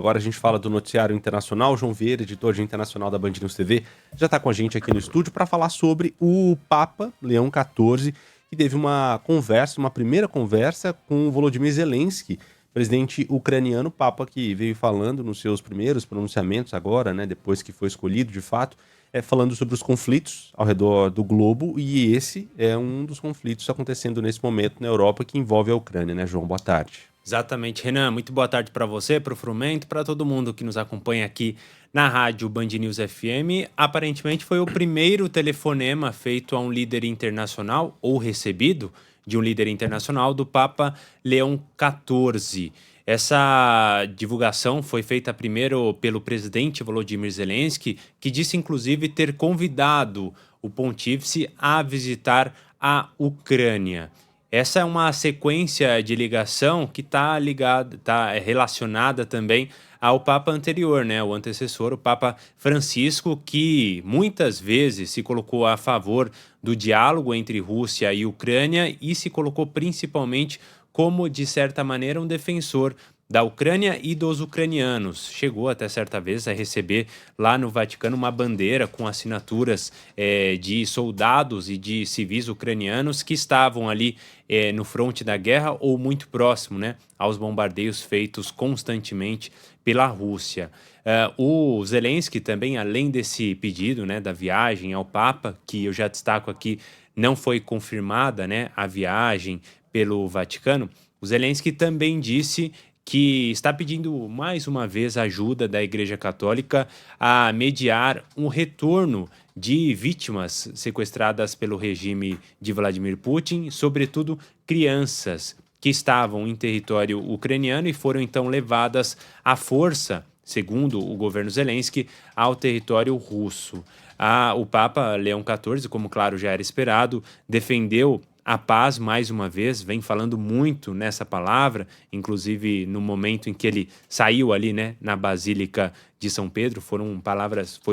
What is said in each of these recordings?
Agora a gente fala do noticiário internacional. João Vieira, editor de internacional da Band News TV, já está com a gente aqui no estúdio para falar sobre o Papa Leão XIV, que teve uma conversa, uma primeira conversa com o Volodymyr Zelensky, presidente ucraniano, Papa que veio falando nos seus primeiros pronunciamentos agora, né, depois que foi escolhido de fato, falando sobre os conflitos ao redor do globo, e esse é um dos conflitos acontecendo nesse momento na Europa que envolve a Ucrânia, né, João? Boa tarde. Exatamente, Renan. Muito boa tarde para você, para o Frumento, para todo mundo que nos acompanha aqui na rádio Band News FM. Aparentemente foi o primeiro telefonema feito a um líder internacional, ou recebido de um líder internacional, do Papa Leão XIV. Essa divulgação foi feita primeiro pelo presidente Volodymyr Zelensky, que disse inclusive ter convidado o pontífice a visitar a Ucrânia. Essa é uma sequência de ligação que está ligada, relacionada também ao Papa anterior, né? O antecessor, o Papa Francisco, que muitas vezes se colocou a favor do diálogo entre Rússia e Ucrânia e se colocou principalmente como, de certa maneira, um defensor da Ucrânia e dos ucranianos. Chegou até certa vez a receber lá no Vaticano uma bandeira com assinaturas de soldados e de civis ucranianos que estavam ali no fronte da guerra ou muito próximo, né, aos bombardeios feitos constantemente pela Rússia. O Zelensky também, além desse pedido, né, da viagem ao Papa, que eu já destaco aqui, não foi confirmada, né, a viagem pelo Vaticano, o Zelensky também disse que está pedindo mais uma vez ajuda da Igreja Católica a mediar um retorno de vítimas sequestradas pelo regime de Vladimir Putin, sobretudo crianças que estavam em território ucraniano e foram então levadas à força, segundo o governo Zelensky, ao território russo. O Papa Leão XIV, como claro já era esperado, defendeu a paz, mais uma vez, vem falando muito nessa palavra, inclusive no momento em que ele saiu ali, né, na Basílica de São Pedro, foi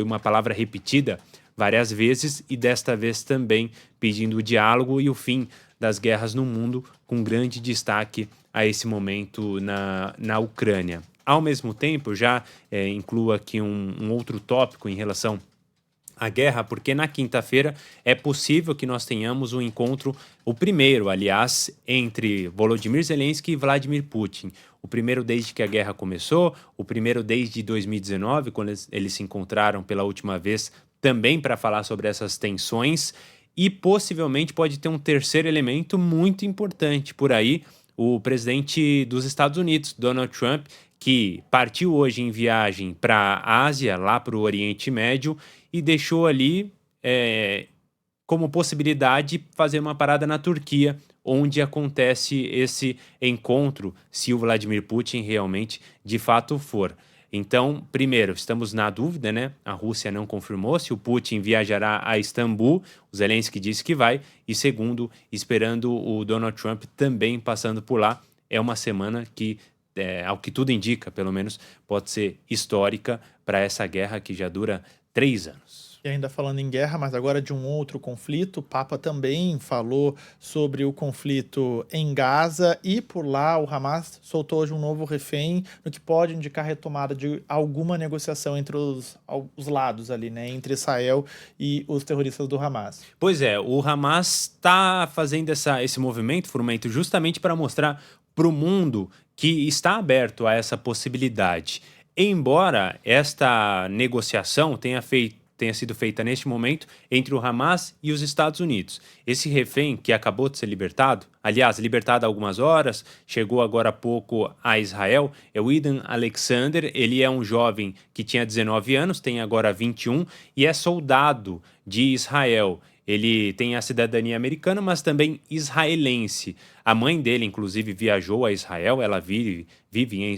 uma palavra repetida várias vezes e desta vez também pedindo o diálogo e o fim das guerras no mundo, com grande destaque a esse momento na Ucrânia. Ao mesmo tempo, já incluo aqui um outro tópico em relação a guerra, porque na quinta-feira é possível que nós tenhamos um encontro, o primeiro, aliás, entre Volodymyr Zelensky e Vladimir Putin. O primeiro desde que a guerra começou, o primeiro desde 2019, quando eles se encontraram pela última vez, também para falar sobre essas tensões, e possivelmente pode ter um terceiro elemento muito importante por aí, o presidente dos Estados Unidos, Donald Trump, que partiu hoje em viagem para a Ásia, lá para o Oriente Médio, e deixou ali como possibilidade fazer uma parada na Turquia, onde acontece esse encontro, se o Vladimir Putin realmente de fato for. Então, primeiro, estamos na dúvida, né? A Rússia não confirmou se o Putin viajará a Istambul, o Zelensky disse que vai, e segundo, esperando o Donald Trump também passando por lá. É uma semana que, ao que tudo indica, pelo menos, pode ser histórica para essa guerra que já dura 3 anos. E ainda falando em guerra, mas agora de um outro conflito, o Papa também falou sobre o conflito em Gaza e por lá o Hamas soltou hoje um novo refém, no que pode indicar a retomada de alguma negociação entre os lados ali, né, entre Israel e os terroristas do Hamas. Pois é, o Hamas está fazendo esse movimento, Frumento, justamente para mostrar para o mundo que está aberto a essa possibilidade. Embora esta negociação tenha sido feita neste momento entre o Hamas e os Estados Unidos. Esse refém que acabou de ser libertado, aliás, libertado há algumas horas, chegou agora há pouco a Israel, é o Idan Alexander. Ele é um jovem que tinha 19 anos, tem agora 21 e é soldado de Israel. Ele tem a cidadania americana, mas também israelense. A mãe dele, inclusive, viajou a Israel, ela vive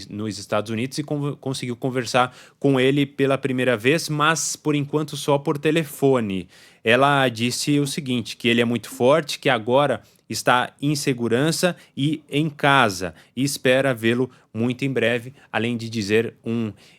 nos Estados Unidos e conseguiu conversar com ele pela primeira vez, mas por enquanto só por telefone. Ela disse o seguinte, que ele é muito forte, que agora está em segurança e em casa e espera vê-lo muito em breve, além de dizer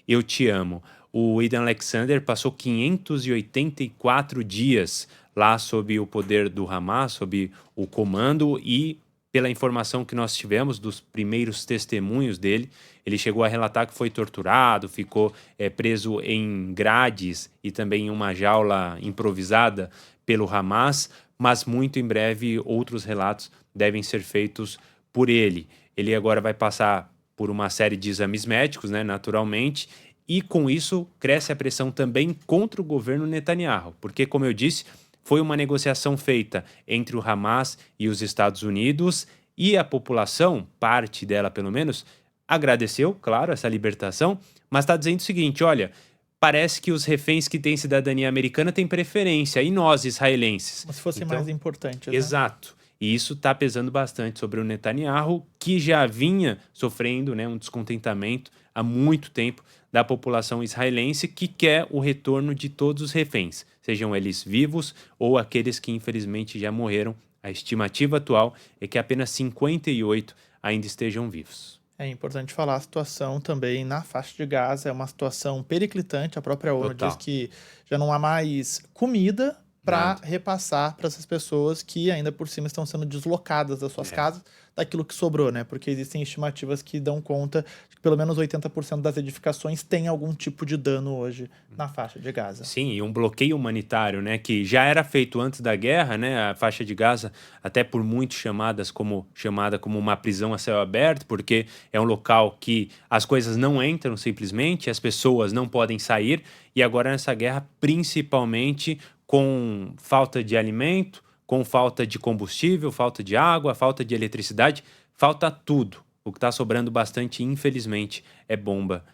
eu te amo. O Idan Alexander passou 584 dias lá sob o poder do Hamas, sob o comando, e pela informação que nós tivemos dos primeiros testemunhos dele, ele chegou a relatar que foi torturado, ficou preso em grades e também em uma jaula improvisada pelo Hamas, mas muito em breve outros relatos devem ser feitos por ele. Ele agora vai passar por uma série de exames médicos, né, naturalmente, e com isso cresce a pressão também contra o governo Netanyahu, porque, como eu disse, foi uma negociação feita entre o Hamas e os Estados Unidos e a população, parte dela pelo menos, agradeceu, claro, essa libertação, mas está dizendo o seguinte, olha, parece que os reféns que têm cidadania americana têm preferência, e nós, israelenses. Como se fossem Então, mais importantes, né? Exato. E isso está pesando bastante sobre o Netanyahu, que já vinha sofrendo, né, um descontentamento há muito tempo da população israelense, que quer o retorno de todos os reféns, sejam eles vivos ou aqueles que infelizmente já morreram. A estimativa atual é que apenas 58 ainda estejam vivos. É importante falar, a situação também na faixa de Gaza é uma situação periclitante. A própria ONU Total. diz que já não há mais comida para Nada. repassar para essas pessoas que ainda por cima estão sendo deslocadas das suas casas, daquilo que sobrou, né? Porque existem estimativas que dão conta de que pelo menos 80% das edificações têm algum tipo de dano hoje na faixa de Gaza. Sim, e um bloqueio humanitário, né, que já era feito antes da guerra, né, a faixa de Gaza, até por muitos chamada como uma prisão a céu aberto, porque é um local que as coisas não entram simplesmente, as pessoas não podem sair, e agora nessa guerra, principalmente com falta de alimento, com falta de combustível, falta de água, falta de eletricidade, falta tudo. O que está sobrando bastante, infelizmente, é bomba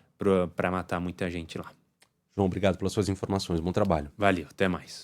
para matar muita gente lá. João, obrigado pelas suas informações. Bom trabalho. Valeu, até mais.